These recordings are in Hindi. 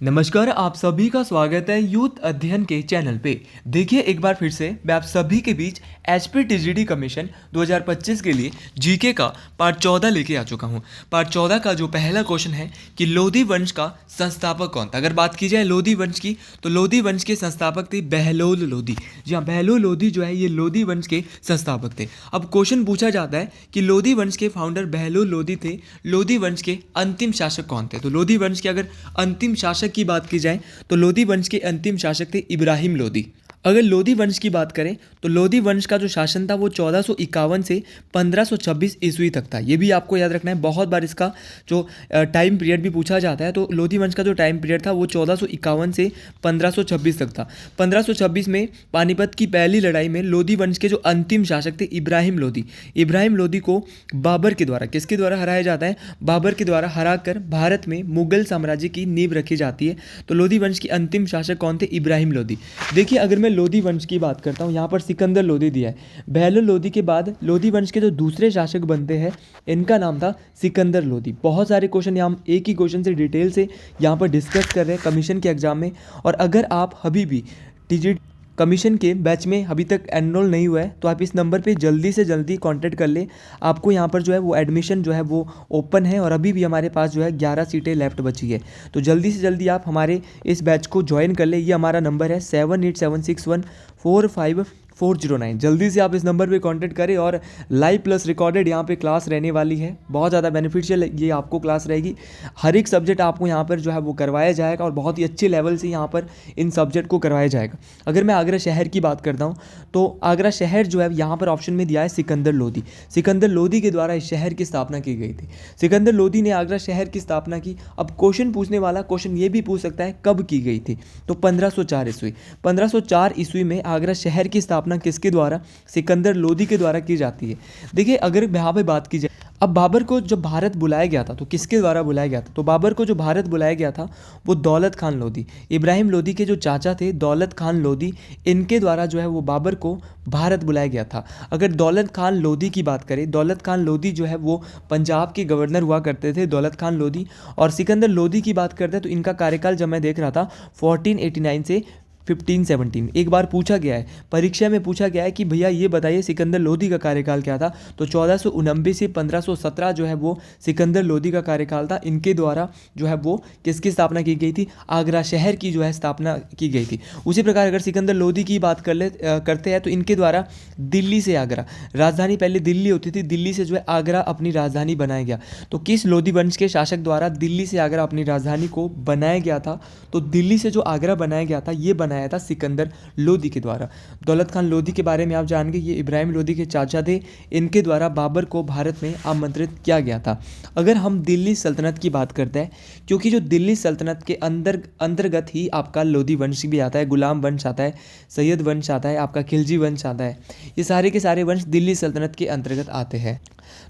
नमस्कार, आप सभी का स्वागत है यूथ अध्ययन के चैनल पे। देखिए, एक बार फिर से मैं आप सभी के बीच एचपी टीजीडी कमीशन 2025 के लिए जीके का पार्ट 14 लेके आ चुका हूँ। पार्ट 14 का जो पहला क्वेश्चन है कि लोधी वंश का संस्थापक कौन था। अगर बात की जाए लोधी वंश की, तो लोधी वंश के संस्थापक थे बहलोल लोधी। जी हाँ, बहलोल लोधी जो है ये लोधी वंश के संस्थापक थे। अब क्वेश्चन पूछा जाता है कि लोधी वंश के फाउंडर बहलोल लोधी थे, लोधी वंश के अंतिम शासक कौन थे। तो लोधी वंश के अगर अंतिम शासक की बात की जाए तो लोधी वंश के अंतिम शासक थे इब्राहिम लोधी। अगर लोधी वंश की बात करें तो लोधी वंश का जो शासन था वो 1451 से 1526 ईस्वी तक था। ये भी आपको याद रखना है, बहुत बार इसका जो टाइम पीरियड भी पूछा जाता है। तो लोधी वंश का जो टाइम पीरियड था वो 1451 से 1526 तक था। 1526 में पानीपत की पहली लड़ाई में लोधी वंश के जो अंतिम शासक थे इब्राहिम लोधी को बाबर के द्वारा, किसके द्वारा हराया जाता है, बाबर के द्वारा हराकर भारत में मुगल साम्राज्य की नींव रखी जाती है। तो लोधी वंश के अंतिम शासक कौन थे, इब्राहिम लोधी। देखिए, अगर मैं लोधी वंश की बात करता हूँ, यहाँ पर सिकंदर लोधी दिया है। बहलोल लोधी के बाद लोधी वंश के जो दूसरे शासक बनते हैं इनका नाम था सिकंदर लोधी। बहुत सारे क्वेश्चन यहाँ एक ही क्वेश्चन से डिटेल से यहाँ पर डिस्कस कर रहे हैं कमीशन के एग्जाम में। और अगर आप अभी भी टीजीटी कमीशन के बैच में अभी तक एनरोल नहीं हुआ है तो आप इस नंबर पे जल्दी से जल्दी कांटेक्ट कर ले। आपको यहाँ पर जो है वो एडमिशन जो है वो ओपन है और अभी भी हमारे पास जो है 11 सीटें लेफ्ट बची है। तो जल्दी से जल्दी आप हमारे इस बैच को ज्वाइन कर ले। ये हमारा नंबर है 7876145409। जल्दी से आप इस नंबर पे कांटेक्ट करें और लाइव प्लस रिकॉर्डेड यहाँ पे क्लास रहने वाली है। बहुत ज़्यादा बेनिफिशियल ये आपको क्लास रहेगी। हर एक सब्जेक्ट आपको यहाँ पर जो है वो करवाया जाएगा और बहुत ही अच्छे लेवल से यहाँ पर इन सब्जेक्ट को करवाया जाएगा। अगर मैं आगरा शहर की बात करता हूँ तो आगरा शहर जो है यहाँ पर ऑप्शन में दिया है सिकंदर लोधी। सिकंदर लोधी के द्वारा इस शहर की स्थापना की गई थी। सिकंदर लोधी ने आगरा शहर की स्थापना की। अब क्वेश्चन पूछने वाला क्वेश्चन ये भी पूछ सकता है कब की गई थी, तो 1504 ईस्वी। 1504 ईस्वी में आगरा शहर की स्थापना किसके द्वारा, सिकंदर लोधी के द्वारा की जाती है। देखिए, अगर यहाँ पे बात की जाए, अब बाबर को जब भारत बुलाया गया था तो किसके द्वारा बुलाया गया था, तो बाबर को जो भारत बुलाया गया था वो दौलत खान लोधी, इब्राहिम लोधी के जो चाचा थे दौलत खान लोधी, इनके द्वारा जो है वो बाबर को भारत बुलाया गया था। अगर दौलत खान लोधी की बात करें, दौलत खान लोधी जो है वो पंजाब के गवर्नर हुआ करते थे, दौलत खान लोधी। और सिकंदर लोधी की बात करते हैं तो इनका कार्यकाल जब मैं देख रहा था 1489 से 1517। एक बार पूछा गया है, परीक्षा में पूछा गया है कि भैया ये बताइए सिकंदर लोधी का कार्यकाल क्या था, तो 1489 से 1517 जो है वो सिकंदर लोधी का कार्यकाल था। इनके द्वारा जो है वो किसकी स्थापना की गई थी, आगरा शहर की जो है स्थापना की गई थी। उसी प्रकार अगर सिकंदर लोधी की बात करते हैं तो इनके द्वारा दिल्ली से आगरा, राजधानी पहले दिल्ली होती थी, दिल्ली से जो है आगरा अपनी राजधानी बनाया गया। तो किस लोधी वंश के शासक द्वारा दिल्ली से आगरा अपनी राजधानी को बनाया गया था, तो दिल्ली से जो आगरा बनाया गया था ये बनाया था सिकंदर लोधी के द्वारा। दौलत खान लोधी के बारे में आप जान गए, ये इब्राहिम लोधी के चाचा थे। इनके द्वारा बाबर को भारत में आमंत्रित किया गया था। अगर हम दिल्ली सल्तनत की बात करते हैं, क्योंकि जो दिल्ली सल्तनत के अंतर्गत ही आपका लोधी वंश भी आता है, गुलाम वंश आता है, सैयद वंश आता है, आपका खिलजी वंश आता है, ये सारे के सारे वंश दिल्ली सल्तनत के अंतर्गत आते हैं।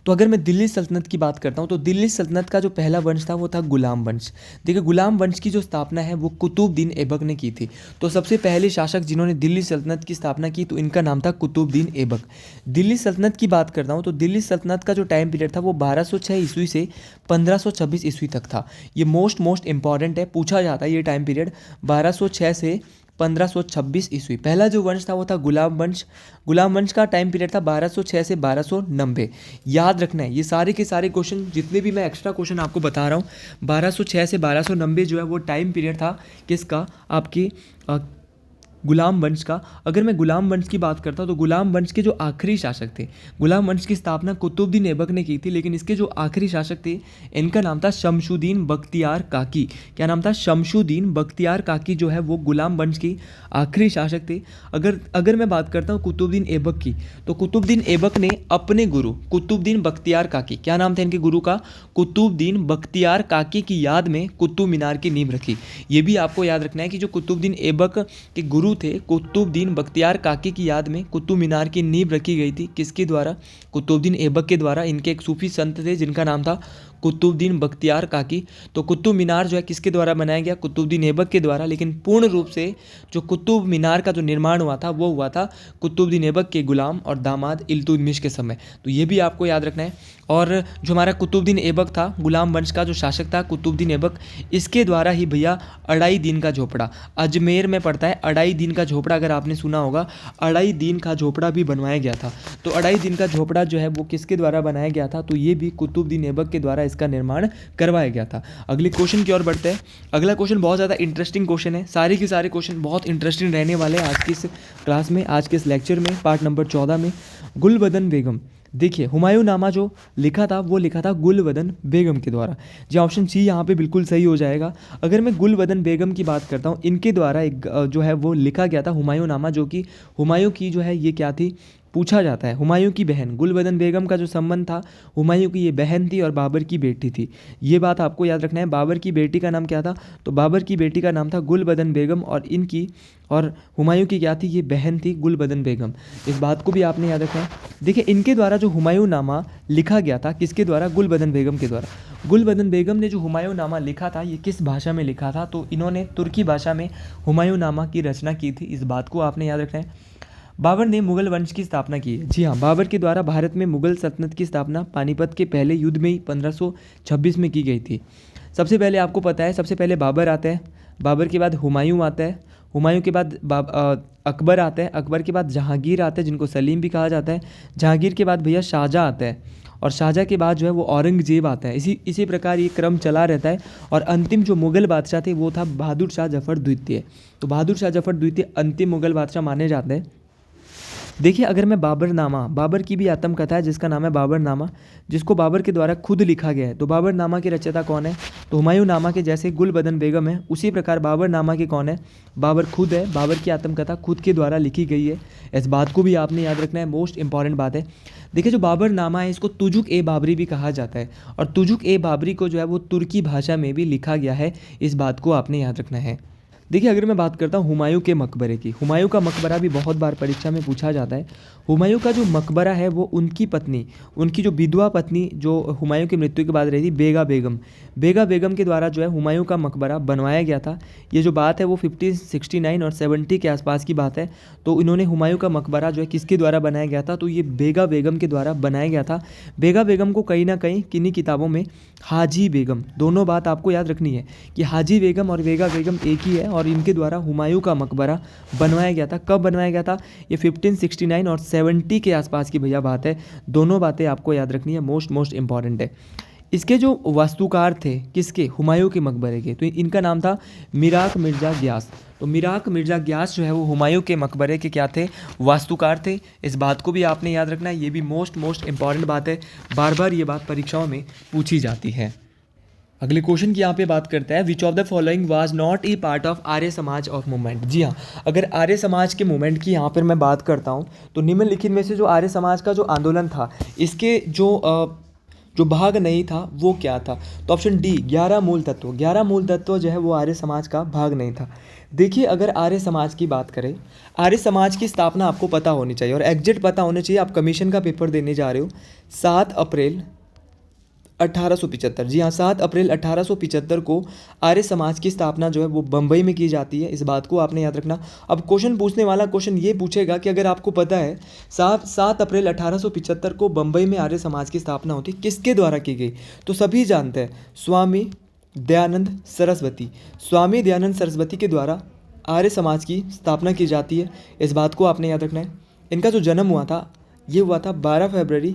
तो अगर मैं दिल्ली सल्तनत की बात करता हूँ तो दिल्ली सल्तनत का जो पहला वंश था वो था गुलाम वंश। देखिए, गुलाम वंश की जो स्थापना है वो कुतुबुद्दीन ऐबक ने की थी। तो सबसे पहले शासक जिन्होंने दिल्ली सल्तनत की स्थापना की तो इनका नाम था कुतुबुद्दीन ऐबक। दिल्ली सल्तनत की बात करता हूँ तो दिल्ली सल्तनत का जो टाइम पीरियड था वो 1206 ईस्वी से 1526 ईस्वी तक था। ये मोस्ट इंपॉर्टेंट है, पूछा जाता है ये टाइम पीरियड 1206 से 1526 ईस्वी। पहला जो वंश था वो था गुलाम वंश। गुलाम वंश का टाइम पीरियड था 1206 से 1290। याद रखना है, ये सारे के सारे क्वेश्चन जितने भी मैं एक्स्ट्रा क्वेश्चन आपको बता रहा हूँ, 1206 से 1290 जो है वो टाइम पीरियड था किसका, आपकी गुलाम वंश का। अगर मैं गुलाम वंश की बात करता हूँ तो गुलाम वंश के जो आखिरी शासक थे, गुलाम वंश की स्थापना कुतुबुद्दीन ऐबक ने की थी, लेकिन इसके जो आखिरी शासक थे इनका नाम था शमशुद्दीन बख्तियार काकी। क्या नाम था, शमशुद्दीन बख्तियार काकी जो है वो गुलाम वंश की आखिरी शासक थे। अगर मैं बात करता हूँ कुतुबुद्दीन ऐबक की, तो कुतुबुद्दीन ऐबक ने अपने गुरु कुतुबुद्दीन बख्तियार काकी, क्या नाम था इनके गुरु का, कुतुबुद्दीन बख्तियार काकी की याद में कुतुब मीनार की नींव रखी। ये भी आपको याद रखना है कि जो कुतुबुद्दीन ऐबक के गुरु थे कुतुबुद्दीन बख्तियार काकी की याद में कुतुब मीनार की नींव रखी गई थी। किसके द्वारा, कुतुबुद्दीन ऐबक के द्वारा। इनके एक सूफी संत थे जिनका नाम था कुतुबुद्दीन बख्तियार काकी। तो कुतुब मीनार जो है किसके द्वारा बनाया गया? कुतुबुद्दीन ऐबक के द्वारा। लेकिन पूर्ण रूप से जो कुतुब मीनार का जो निर्माण हुआ था वो हुआ था कुतुबुद्दीन ऐबक के गुलाम और दामाद इल्तुतमिश के समय। तो ये भी आपको याद रखना है। और जो हमारा कुतुबुद्दीन ऐबक था, गुलाम वंश का जो शासक था कुतुबुद्दीन ऐबक, इसके द्वारा ही भैया अढ़ाई दिन का झोपड़ा अजमेर में पड़ता है। अढ़ाई दिन का झोपड़ा अगर आपने सुना होगा, अढ़ाई दिन का झोपड़ा भी बनवाया गया था। तो अढ़ाई दिन का झोपड़ा जो है वो किसके द्वारा बनाया गया था? तो ये भी कुतुबुद्दीन ऐबक के द्वारा इसका निर्माण करवाया गया था। अगले क्वेश्चन की ओर बढ़ते हैं। अगला क्वेश्चन बहुत ज़्यादा इंटरेस्टिंग क्वेश्चन है। सारे के सारे क्वेश्चन बहुत इंटरेस्टिंग रहने वाले हैं आज की इस क्लास में, आज के इस लेक्चर में, पार्ट नंबर 14 में। गुलबदन बेगम, देखिए हुमायूं नामा जो लिखा था वो लिखा था गुलबदन बेगम के द्वारा। जी ऑप्शन सी यहाँ पे बिल्कुल सही हो जाएगा। अगर मैं गुलबदन बेगम की बात करता हूँ, इनके द्वारा एक जो है वो लिखा गया था हुमायूं नामा, जो कि हुमायूं की जो है ये क्या थी, पूछा जाता है हुमायूं की बहन। गुलबदन बेगम का जो संबंध था, हुमायूं की ये बहन थी और बाबर की बेटी थी। ये बात आपको याद रखना है। बाबर की बेटी का नाम क्या था? तो बाबर की बेटी का नाम था गुलबदन बेगम और इनकी और हुमायूं की क्या थी, ये बहन थी गुलबदन बेगम। इस बात को भी आपने याद रखना है। देखिए इनके द्वारा जो हुमायूं नामा लिखा गया था, किसके द्वारा? गुलबदन बेगम के द्वारा। गुलबदन बेगम ने जो हुमायूं नामा लिखा था ये किस भाषा में लिखा था? तो इन्होंने तुर्की भाषा में हुमायूं नामा की रचना की थी। इस बात को आपने याद रखना है। बाबर ने मुगल वंश की स्थापना की है। जी हाँ, बाबर के द्वारा भारत में मुगल सल्तनत की स्थापना पानीपत के पहले युद्ध में ही 1526 में की गई थी। सबसे पहले आपको पता है, सबसे पहले बाबर आता है, बाबर के बाद हुमायूं आता है, हुमायूं के बाद अकबर आता है, अकबर के बाद जहांगीर आता है जिनको सलीम भी कहा जाता है, जहांगीर के बाद भैया शाहजहाँ आता है और शाहजहाँ के बाद जो है वो औरंगजेब आता है। इसी प्रकार ये क्रम चला रहता है। और अंतिम जो मुगल बादशाह थे वो था बहादुर शाह जफ़र द्वितीय। तो बहादुर शाह जफ़र द्वितीय अंतिम मुगल बादशाह माने जाते हैं। देखिए अगर मैं बाबरनामा, बाबर की भी आत्मकथा है जिसका नाम है बाबरनामा, जिसको बाबर के द्वारा खुद लिखा गया है। तो बाबरनामा के रचयिता कौन है? तो हुमायूं नामा के जैसे गुलबदन बेगम है, उसी प्रकार बाबरनामा के कौन है? बाबर खुद है। बाबर की आत्मकथा खुद के द्वारा लिखी गई है। इस बात को भी आपने याद रखना है, मोस्ट इंपॉर्टेंट बात है। देखिए जो बाबरनामा है इसको तुजुक ए बाबरी भी कहा जाता है और तुजुक ए बाबरी को जो है वो तुर्की भाषा में भी लिखा गया है। इस बात को आपने याद रखना है। देखिए अगर मैं बात करता हूँ हुमायूं के मकबरे की, हुमायूं का मकबरा भी बहुत बार परीक्षा में पूछा जाता है। हुमायूं का जो मकबरा है वो उनकी पत्नी, उनकी जो विधवा पत्नी जो हुमायूं की मृत्यु के बाद रही थी, बेगा बेगम के द्वारा जो है हुमायूं का मकबरा बनवाया गया था। ये जो बात है वो 1569 और 70 के आसपास की बात है। तो इन्होंने हुमायूं का मकबरा जो है किसके द्वारा बनाया गया था? तो ये बेगा बेगम के द्वारा बनाया गया था। बेगा बेगम को कहीं ना कहीं किन्हीं किताबों में हाजी बेगम, दोनों बात आपको याद रखनी है कि हाजी बेगम और बेगा बेगम एक ही है और इनके द्वारा हुमायूं का मकबरा बनवाया गया था। कब बनवाया गया था? ये 1569 और 70 के आसपास की भैया बात है। दोनों बातें आपको याद रखनी है, मोस्ट इंपॉर्टेंट है। इसके जो वास्तुकार थे किसके? हुमायूं के मकबरे के, तो इनका नाम था मिराक मिर्ज़ा ग्यास। तो मिराक मिर्ज़ा ग्यास जो है वो हुमायूं के मकबरे के क्या थे? वास्तुकार थे। इस बात को भी आपने याद रखना है। ये भी मोस्ट इंपॉर्टेंट बात है, बार बार ये बात परीक्षाओं में पूछी जाती है। अगले क्वेश्चन की यहाँ पे बात करता है, which of the following was not a part of Arya Samaj of movement. जी हाँ, अगर आर्य समाज के मूवमेंट की यहाँ पर मैं बात करता हूँ तो निम्नलिखित में से जो आर्य समाज का जो आंदोलन था इसके जो भाग नहीं था वो क्या था? तो ऑप्शन डी 11 मूल तत्व, 11 मूल तत्व जो है वो आर्य समाज का भाग नहीं था। देखिए अगर आर्य समाज की बात करें, आर्य समाज की स्थापना आपको पता होनी चाहिए और एग्जैक्ट पता होना चाहिए। आप कमीशन का पेपर देने जा रहे हो 7 अप्रैल 1875। जी हाँ, 7 अप्रैल 1875 को आर्य समाज की स्थापना जो है वो बम्बई में की जाती है। इस बात को आपने याद रखना। अब क्वेश्चन पूछने वाला क्वेश्चन ये पूछेगा कि अगर आपको पता है 7 अप्रैल 1875 को बम्बई में आर्य समाज की स्थापना होती, किसके द्वारा की गई? तो सभी जानते हैं, स्वामी दयानंद सरस्वती। स्वामी दयानंद सरस्वती के द्वारा आर्य समाज की स्थापना की जाती है। इस बात को आपने याद रखना है। इनका जो जन्म हुआ था ये हुआ था 12 फरवरी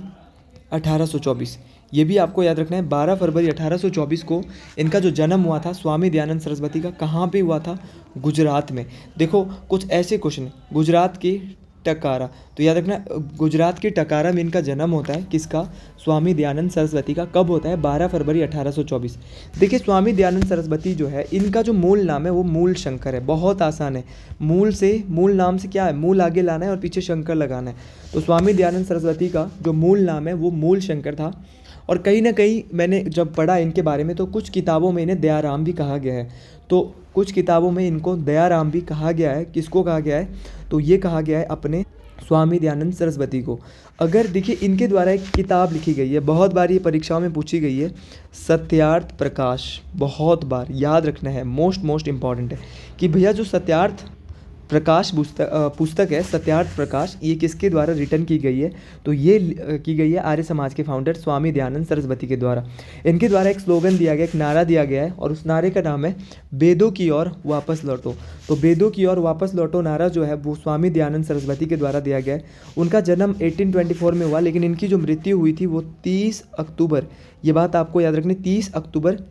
1824। ये भी आपको याद रखना है, 12 फरवरी 1824 को इनका जो जन्म हुआ था स्वामी दयानंद सरस्वती का। कहाँ पे हुआ था? गुजरात में। देखो कुछ ऐसे क्वेश्चन, गुजरात के टकारा, तो याद रखना गुजरात के टकारा में इनका जन्म होता है। किसका? स्वामी दयानंद सरस्वती का। कब होता है? 12 फरवरी 1824। देखिए स्वामी दयानंद सरस्वती जो है इनका जो मूल नाम है वो मूल शंकर है। बहुत आसान है, मूल नाम से क्या है? मूल आगे लाना है और पीछे शंकर लगाना है। तो स्वामी दयानंद सरस्वती का जो मूल नाम है वो मूल शंकर था। और कहीं ना कहीं मैंने जब पढ़ा इनके बारे में तो कुछ किताबों में इन्हें दयाराम भी कहा गया है। तो कुछ किताबों में इनको दयाराम भी कहा गया है। किसको कहा गया है? तो ये कहा गया है अपने स्वामी दयानंद सरस्वती को। अगर देखिए इनके द्वारा एक किताब लिखी गई है, बहुत बार ये परीक्षाओं में पूछी गई है, सत्यार्थ प्रकाश। बहुत बार याद रखना है, मोस्ट इम्पॉर्टेंट है कि भैया जो सत्यार्थ प्रकाश पुस्तक है, सत्यार्थ प्रकाश, ये किसके द्वारा रिटर्न की गई है, तो ये की गई है आर्य समाज के फाउंडर स्वामी दयानंद सरस्वती के द्वारा। इनके द्वारा एक स्लोगन दिया गया, एक नारा दिया गया है, और उस नारे का नाम है वेदों की ओर वापस लौटो। तो वेदों की ओर वापस लौटो नारा जो है वो स्वामी दयानंद सरस्वती के द्वारा दिया गया है। उनका जन्म 1824 में हुआ, लेकिन इनकी जो मृत्यु हुई थी वो 30 अक्टूबर, ये बात आपको याद रखनी, 30 अक्टूबर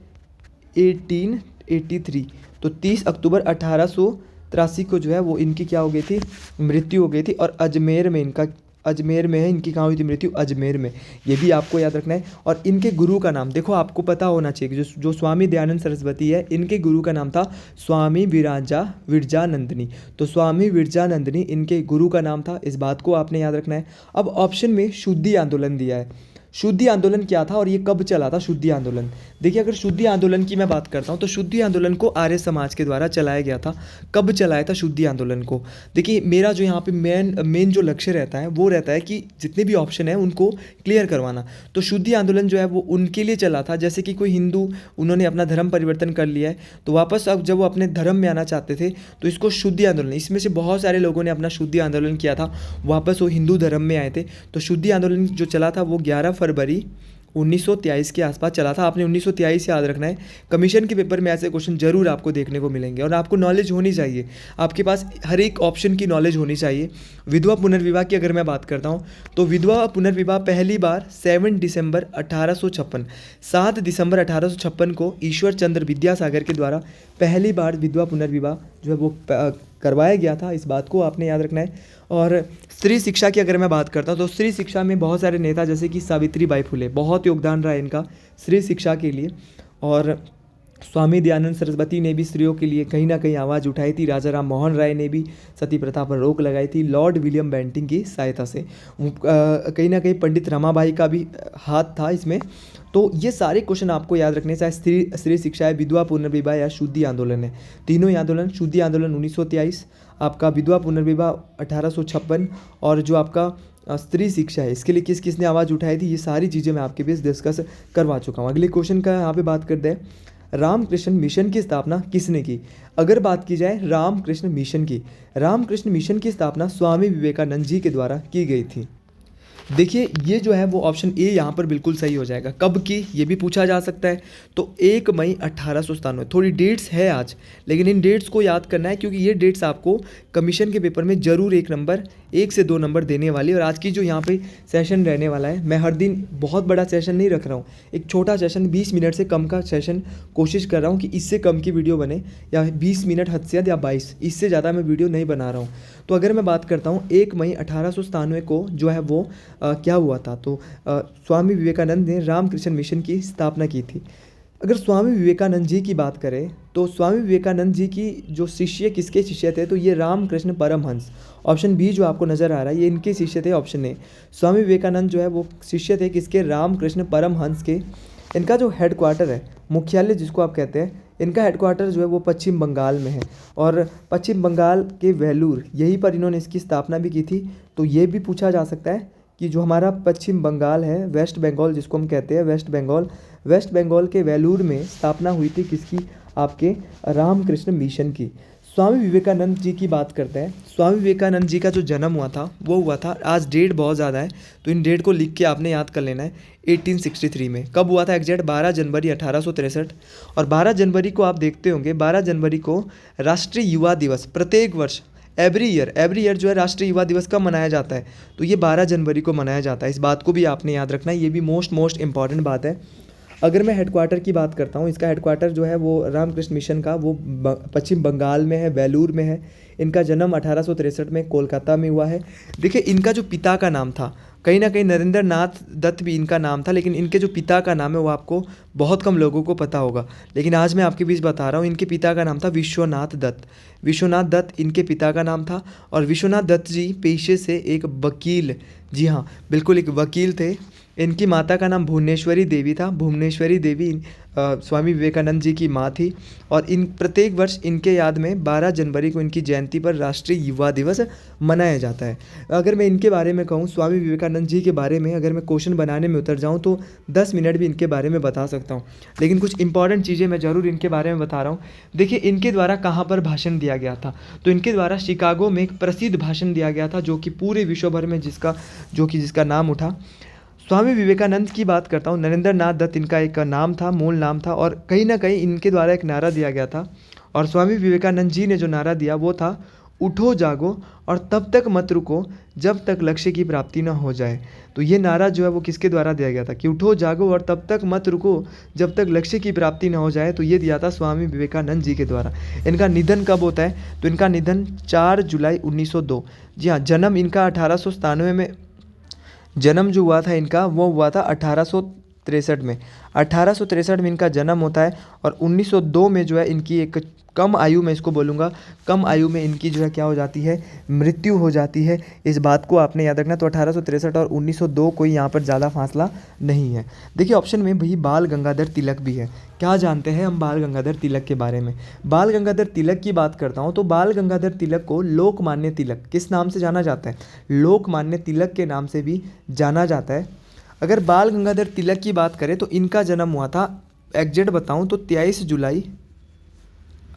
1883, तो 30 अक्टूबर 1883 को जो है वो इनकी क्या हो गई थी, मृत्यु हो गई थी। और अजमेर में इनका, अजमेर में है इनकी, कहाँ हुई थी मृत्यु, अजमेर में, ये भी आपको याद रखना है। और इनके गुरु का नाम देखो, आपको पता होना चाहिए कि जो स्वामी दयानंद सरस्वती है, इनके गुरु का नाम था स्वामी विरजानंदनी। तो स्वामी विरजानंदनी इनके गुरु का नाम था, इस बात को आपने याद रखना है। अब ऑप्शन में शुद्धि आंदोलन दिया है। शुद्धि आंदोलन क्या था और ये कब चला था शुद्धि आंदोलन? देखिए अगर शुद्धि आंदोलन की मैं बात करता हूँ तो शुद्धि आंदोलन को आर्य समाज के द्वारा चलाया गया था। कब चलाया था शुद्धि आंदोलन को? देखिए मेरा जो यहाँ पे मेन जो लक्ष्य रहता है वो रहता है कि जितने भी ऑप्शन है उनको क्लियर करवाना। तो शुद्धि आंदोलन जो है वो उनके लिए चला था, जैसे कि कोई हिंदू, उन्होंने अपना धर्म परिवर्तन कर लिया है तो वापस अब जब वो अपने धर्म में आना चाहते थे तो इसको शुद्धि आंदोलन, इसमें से बहुत सारे लोगों ने अपना शुद्धि आंदोलन किया था, वापस वो हिंदू धर्म में आए थे। तो शुद्धि आंदोलन जो चला था वो 11 फरवरी 1923 के आसपास चला था। आपने 1923 याद रखना है, कमीशन के पेपर में ऐसे क्वेश्चन जरूर आपको देखने को मिलेंगे और आपको नॉलेज होनी चाहिए, आपके पास हर एक ऑप्शन की नॉलेज होनी चाहिए। विधवा पुनर्विवाह की अगर मैं बात करता हूँ तो विधवा पुनर्विवाह पहली बार 7 दिसंबर 1856, 7 दिसंबर 1856 को ईश्वर चंद्र विद्यासागर के द्वारा पहली बार विधवा पुनर्विवाह जो है वो करवाया गया था, इस बात को आपने याद रखना है। और स्त्री शिक्षा की अगर मैं बात करता हूँ तो स्त्री शिक्षा में बहुत सारे नेता जैसे कि सावित्रीबाई फुले, बहुत योगदान रहा है इनका स्त्री शिक्षा के लिए। और स्वामी दयानंद सरस्वती ने भी स्त्रियों के लिए कहीं ना कहीं आवाज़ उठाई थी। राजा राम मोहन राय ने भी सती प्रथा पर रोक लगाई थी लॉर्ड विलियम बेंटिंग की सहायता से। कहीं ना कहीं पंडित रमाबाई का भी हाथ था इसमें। तो ये सारे क्वेश्चन आपको याद रखने, चाहे स्त्री शिक्षा है, विधवा पुनर्विवाह या शुद्धि आंदोलन है, तीनों ही आंदोलन, शुद्धि आंदोलन 1923, आपका विधवा पुनर्विवाह 1856, और जो आपका स्त्री शिक्षा है इसके लिए किस किसने आवाज़ उठाई थी, ये सारी चीज़ें मैं आपके बीच डिस्कस करवा चुका हूँ। अगले क्वेश्चन का यहाँ पे बात करते हैं, रामकृष्ण मिशन की स्थापना किसने की? अगर बात की जाए रामकृष्ण मिशन की, रामकृष्ण मिशन की स्थापना स्वामी विवेकानंद जी के द्वारा की गई थी। देखिए ये जो है वो ऑप्शन ए यहाँ पर बिल्कुल सही हो जाएगा। कब की, ये भी पूछा जा सकता है। तो 1 मई 1897, थोड़ी डेट्स है आज, लेकिन इन डेट्स को याद करना है क्योंकि ये डेट्स आपको कमीशन के पेपर में ज़रूर 1 से 2 नंबर देने वाली। और आज की जो यहाँ पे सेशन रहने वाला है, मैं हर दिन बहुत बड़ा सेशन नहीं रख रहा हूँ, एक छोटा सेशन 20 मिनट से कम का सेशन कोशिश कर रहा हूँ कि इससे कम की वीडियो बने, या 20 मिनट हद से ज़्यादा, या 22, इससे ज़्यादा मैं वीडियो नहीं बना रहा हूँ। तो अगर मैं बात करता हूँ 1 मई 1897 को जो है वो क्या हुआ था, तो स्वामी विवेकानंद ने रामकृष्ण मिशन की स्थापना की थी। अगर स्वामी विवेकानंद जी की बात करें तो स्वामी विवेकानंद जी की जो शिष्य किसके शिष्य थे, तो ये रामकृष्ण परमहंस, ऑप्शन बी जो आपको नज़र आ रहा है ये इनके शिष्य थे। ऑप्शन ए, स्वामी विवेकानंद जो है वो शिष्य थे किसके, रामकृष्ण परमहंस के। इनका जो हेडक्वार्टर है, मुख्यालय जिसको आप कहते हैं, इनका हेडक्वार्टर जो है वो पश्चिम बंगाल में है, और पश्चिम बंगाल के वेलूर, यहीं पर इन्होंने इसकी स्थापना भी की थी। तो ये भी पूछा जा सकता है कि जो हमारा पश्चिम बंगाल है, वेस्ट बंगाल जिसको हम कहते हैं, वेस्ट बंगाल के वेलूर में स्थापना हुई थी किसकी, आपके रामकृष्ण मिशन की। स्वामी विवेकानंद जी की बात करते हैं। स्वामी विवेकानंद जी का जो जन्म हुआ था वो हुआ था, आज डेट बहुत ज़्यादा है तो इन डेट को लिख के आपने याद कर लेना है, 1863 में। कब हुआ था एग्जैक्ट, 12 जनवरी 1863। और 12 जनवरी को आप देखते होंगे, 12 जनवरी को राष्ट्रीय युवा दिवस प्रत्येक वर्ष एवरी ईयर जो है राष्ट्रीय युवा दिवस कब मनाया जाता है, तो ये 12 जनवरी को मनाया जाता है। इस बात को भी आपने याद रखना है, ये भी मोस्ट इंपॉर्टेंट बात है। अगर मैं हेडक्वार्टर की बात करता हूँ, इसका हेडक्वार्टर जो है वो रामकृष्ण मिशन का वो पश्चिम बंगाल में है, वेलूर में है। इनका जन्म 1863 में कोलकाता में हुआ है। देखिए इनका जो पिता का नाम था, कहीं ना कहीं नरेंद्र नाथ दत्त भी इनका नाम था, लेकिन इनके जो पिता का नाम है वो आपको बहुत कम लोगों को पता होगा, लेकिन आज मैं आपके बीच बता रहा हूँ। इनके पिता का नाम था विश्वनाथ दत्त इनके पिता का नाम था। और विश्वनाथ दत्त जी पेशे से एक वकील, जी हाँ बिल्कुल एक वकील थे, इनकी माता का नाम भुवनेश्वरी देवी था। भुवनेश्वरी देवी स्वामी विवेकानंद जी की माँ थी और इन प्रत्येक वर्ष इनके याद में 12 जनवरी को इनकी जयंती पर राष्ट्रीय युवा दिवस मनाया जाता है। अगर मैं इनके बारे में कहूँ, स्वामी विवेकानंद जी के बारे में अगर मैं क्वेश्चन बनाने में उतर जाऊँ तो 10 मिनट भी इनके बारे में बता सकता हूँ, लेकिन कुछ इंपॉर्टेंट चीज़ें मैं ज़रूर इनके बारे में बता रहा हूँ। देखिए, इनके द्वारा कहाँ पर भाषण दिया गया था, तो इनके द्वारा शिकागो में एक प्रसिद्ध भाषण दिया गया था जो कि पूरे विश्व भर में जिसका नाम उठा। स्वामी विवेकानंद की बात करता हूँ, नरेंद्र नाथ दत्त इनका एक नाम था, मूल नाम था, और कहीं ना कहीं इनके द्वारा एक नारा दिया गया था। और स्वामी विवेकानंद जी ने जो नारा दिया वो था, उठो जागो और तब तक मत रुको जब तक लक्ष्य की प्राप्ति न हो जाए। तो ये नारा जो है वो किसके द्वारा दिया गया था कि उठो जागो और तब तक मत रुको जब तक लक्ष्य की प्राप्ति न हो जाए। तो ये दिया था स्वामी विवेकानंद जी के द्वारा। इनका निधन कब होता है, तो इनका निधन 4 जुलाई 1902। जी हाँ, जन्म इनका 1897 में, जन्म जो हुआ था इनका वो हुआ था 1863 में। 1863 में इनका जन्म होता है और 1902 में जो है इनकी एक कम आयु में, इसको बोलूँगा कम आयु में इनकी जो है क्या हो जाती है, मृत्यु हो जाती है। इस बात को आपने याद रखना। तो 1863 और 1902 कोई यहाँ पर ज़्यादा फासला नहीं है। देखिए, ऑप्शन में भाई बाल गंगाधर तिलक भी है। क्या जानते हैं हम बाल गंगाधर तिलक के बारे में? बाल गंगाधर तिलक की बात करता हूँ तो बाल गंगाधर तिलक को लोकमान्य तिलक किस नाम से जाना जाता है? लोकमान्य तिलक के नाम से भी जाना जाता है। अगर बाल गंगाधर तिलक की बात करें तो इनका जन्म हुआ था, एग्जैक्ट बताऊँ तो 23 जुलाई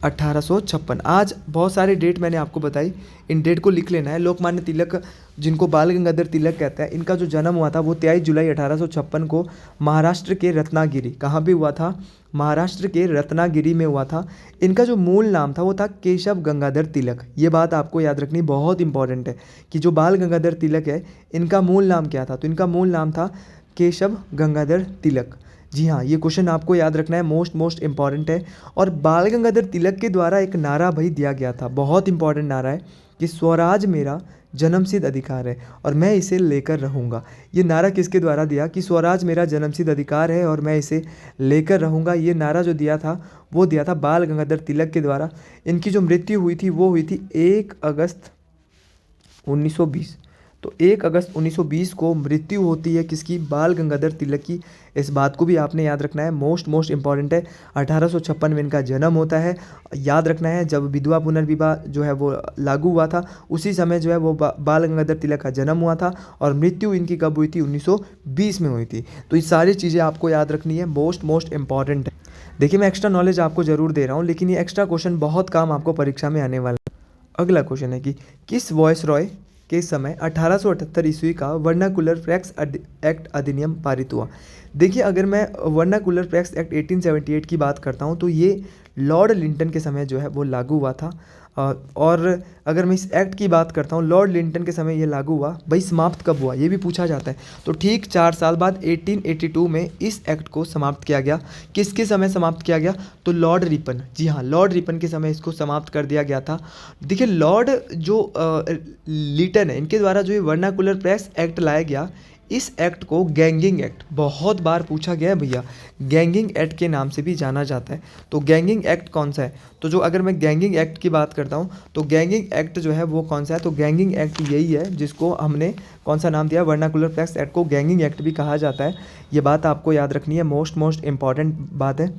1856। आज बहुत सारे डेट मैंने आपको बताई, इन डेट को लिख लेना है। लोकमान्य तिलक, जिनको बाल गंगाधर तिलक कहते हैं, इनका जो जन्म हुआ था वो 23 जुलाई 1856 को महाराष्ट्र के रत्नागिरी, कहाँ पे हुआ था? महाराष्ट्र के रत्नागिरी में हुआ था। इनका जो मूल नाम था वो था केशव गंगाधर तिलक। ये बात आपको याद रखनी बहुत इंपॉर्टेंट है कि जो बाल गंगाधर तिलक है इनका मूल नाम क्या था? तो इनका मूल नाम था केशव गंगाधर तिलक। जी हाँ, ये क्वेश्चन आपको याद रखना है, मोस्ट इंपॉर्टेंट है। और बाल गंगाधर तिलक के द्वारा एक नारा भाई दिया गया था, बहुत इंपॉर्टेंट नारा है कि स्वराज मेरा जन्मसिद्ध अधिकार है और मैं इसे लेकर रहूँगा। ये नारा किसके द्वारा दिया कि स्वराज मेरा जन्मसिद्ध अधिकार है और मैं इसे लेकर रहूँगा? ये नारा जो दिया था वो दिया था बाल गंगाधर तिलक के द्वारा। इनकी जो मृत्यु हुई थी वो हुई थी 1 अगस्त 1920। तो 1 अगस्त 1920 को मृत्यु होती है किसकी? बाल गंगाधर तिलक की। इस बात को भी आपने याद रखना है, मोस्ट इंपॉर्टेंट है। 1856 में इनका जन्म होता है। याद रखना है, जब विधवा पुनर्विवाह जो है वो लागू हुआ था उसी समय जो है वो बाल गंगाधर तिलक का जन्म हुआ था और मृत्यु इनकी कब हुई थी? 1920 में हुई थी। तो ये सारी चीज़ें आपको याद रखनी है, मोस्ट इंपॉर्टेंट है। देखिए, मैं एक्स्ट्रा नॉलेज आपको ज़रूर दे रहा हूँ, लेकिन ये एक्स्ट्रा क्वेश्चन बहुत काम आपको परीक्षा में आने वाला है। अगला क्वेश्चन है कि किस वॉयसरॉय के समय 1878 ईस्वी का वर्नाकुलर फ्रैक्स एक्ट अधिनियम पारित हुआ? देखिए, अगर मैं वर्नाकुलर फ्रैक्स एक्ट 1878 की बात करता हूँ तो ये लॉर्ड लिंटन के समय जो है वो लागू हुआ था। और अगर मैं इस एक्ट की बात करता हूँ, लॉर्ड लिंटन के समय ये लागू हुआ। भाई, समाप्त कब हुआ ये भी पूछा जाता है। तो ठीक 4 साल बाद 1882 में इस एक्ट को समाप्त किया गया। किसके समय समाप्त किया गया? तो लॉर्ड रिपन। जी हाँ, लॉर्ड रिपन के समय इसको समाप्त कर दिया गया था। देखिए, लॉर्ड जो लिटन है, इनके द्वारा जो ये वर्नाकुलर फ्रैक्स एक्ट लाया गया, इस एक्ट को गैंगिंग एक्ट, बहुत बार पूछा गया है भैया, गैंगिंग एक्ट के नाम से भी जाना जाता है। तो गैंगिंग एक्ट कौन सा है? तो जो अगर मैं गैंगिंग एक्ट की बात करता हूँ तो गैंगिंग एक्ट जो है वो कौन सा है? तो गैंगिंग एक्ट यही है जिसको हमने कौन सा नाम दिया? वर्नाकुलर फ्रैक्स एक्ट को गैंगिंग एक्ट भी कहा जाता है। ये बात आपको याद रखनी है, मोस्ट इंपॉर्टेंट बात है।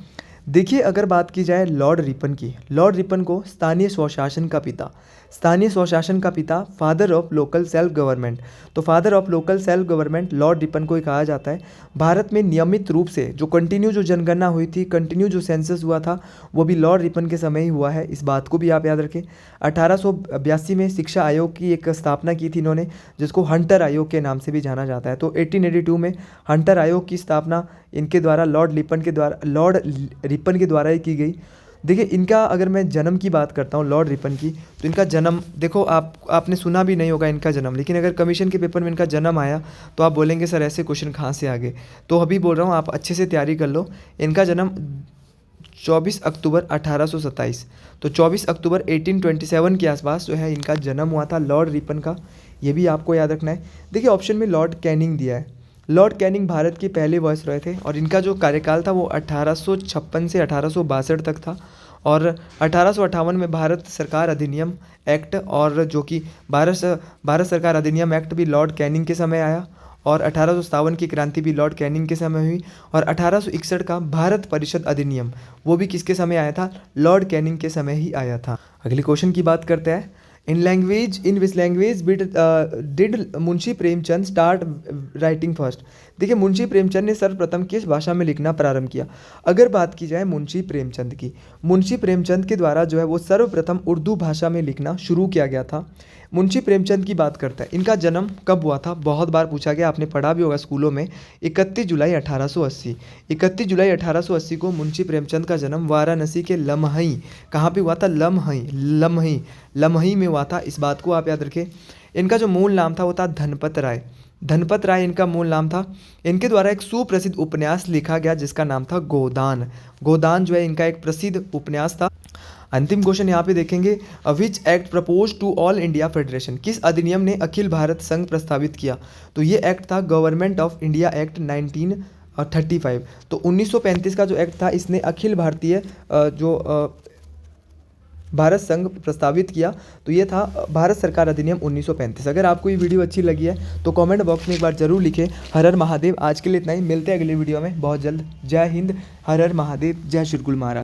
देखिए, अगर बात की जाए लॉर्ड रिपन की, लॉर्ड रिपन को स्थानीय स्वशासन का पिता, स्थानीय स्वशासन का पिता, father of local self government, तो father of local self government Lord Ripon को ही कहा जाता है। भारत में नियमित रूप से जो कंटिन्यू जो जनगणना हुई थी, कंटिन्यू जो सेंसस हुआ था, वो भी लॉर्ड रिपन के समय ही हुआ है। इस बात को भी आप याद रखें। 1882 में शिक्षा आयोग की एक स्थापना की थी इन्होंने, जिसको हंटर आयोग के नाम से भी जाना जाता है। तो 1882 में हंटर आयोग की स्थापना इनके द्वारा लॉर्ड रिपन के द्वारा ही की गई। देखिए, इनका अगर मैं जन्म की बात करता हूँ लॉर्ड रिपन की, तो इनका जन्म देखो, आपने सुना भी नहीं होगा इनका जन्म, लेकिन अगर कमीशन के पेपर में इनका जन्म आया तो आप बोलेंगे सर ऐसे क्वेश्चन कहाँ से आ गए। तो अभी बोल रहा हूँ, आप अच्छे से तैयारी कर लो। इनका जन्म 24 अक्टूबर 1827, तो 24 अक्टूबर 1827 के आसपास जो है इनका जन्म हुआ था लॉर्ड रिपन का। ये भी आपको याद रखना है। देखिए, ऑप्शन में लॉर्ड कैनिंग दिया है। लॉर्ड कैनिंग भारत के पहले वॉइसरॉय थे और इनका जो कार्यकाल था वो 1856 से 1862 तक था। और 1858 में भारत सरकार अधिनियम एक्ट, और जो कि भारत सरकार अधिनियम एक्ट भी लॉर्ड कैनिंग के समय आया। और 1857 की क्रांति भी लॉर्ड कैनिंग के समय हुई। और 1861 का भारत परिषद अधिनियम वो भी किसके समय आया था? लॉर्ड कैनिंग के समय ही आया था। अगले क्वेश्चन की बात करते हैं। In which language did Munshi Premchand start writing first? देखिए, मुंशी प्रेमचंद ने सर्वप्रथम किस भाषा में लिखना प्रारंभ किया? अगर बात की जाए मुंशी प्रेमचंद की, मुंशी प्रेमचंद के द्वारा जो है वो सर्वप्रथम उर्दू भाषा में लिखना शुरू किया गया था। मुंशी प्रेमचंद की बात करते हैं, इनका जन्म कब हुआ था? बहुत बार पूछा गया, आपने पढ़ा भी होगा स्कूलों में। 31 जुलाई 1880। 31 जुलाई 1880 को मुंशी प्रेमचंद का जन्म वाराणसी के लमही, कहाँ पे हुआ था? लमही में हुआ था। इस बात को आप याद रखें। इनका जो मूल नाम था वो था धनपत राय। धनपत राय इनका मूल नाम था। इनके द्वारा एक सुप्रसिद्ध उपन्यास लिखा गया जिसका नाम था गोदान। गोदान जो है इनका एक प्रसिद्ध उपन्यास था। अंतिम क्वेश्चन यहाँ पे देखेंगे, which act propose to all India federation? किस अधिनियम ने अखिल भारत संघ प्रस्तावित किया? तो ये एक्ट था गवर्नमेंट ऑफ इंडिया एक्ट 1935। तो 1935 का जो एक्ट था इसने अखिल भारतीय भारत संघ प्रस्तावित किया। तो ये था भारत सरकार अधिनियम 1935। अगर आपको ये वीडियो अच्छी लगी है तो कमेंट बॉक्स में एक बार जरूर लिखें हर हर महादेव। आज के लिए इतना ही, मिलते हैं अगले वीडियो में बहुत जल्द। जय हिंद, हर हर महादेव, जय श्री गुरु महाराज।